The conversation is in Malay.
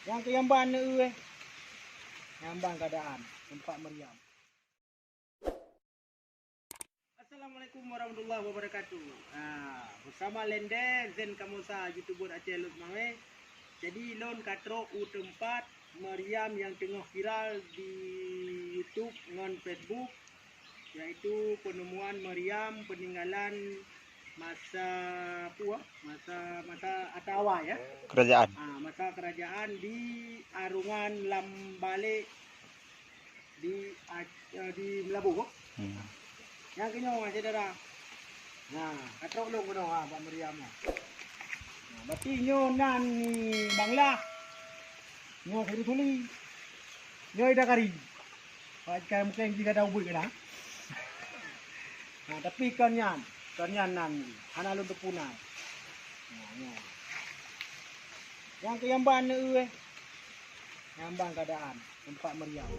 Yang keyamban euy. Nyambang keadaan tempat meriam. Assalamualaikum warahmatullahi wabarakatuh. Bersama Lenden Zen Kamusa YouTuber Aceh Lut Mawe. Jadi lon katro u tempat meriam yang tengah viral di YouTube dengan Facebook, yaitu penemuan meriam peninggalan masa Atawa ya. Kerajaan. Masa kerajaan di Arungan Lambale di Melabu. Yang kinyo nga saudara. Nah, katro long kuno Pak Meriam. Nah, berarti nyo nan ni Bangla. Nyo dari tuli. Nyo ida kari. Pakai mungkin jika dah ubui kena. Nah, tapi kanyan nan ana lu tepunan. Nah, nyo. Yang keyamban euy. Nyambang keadaan tempat meriam.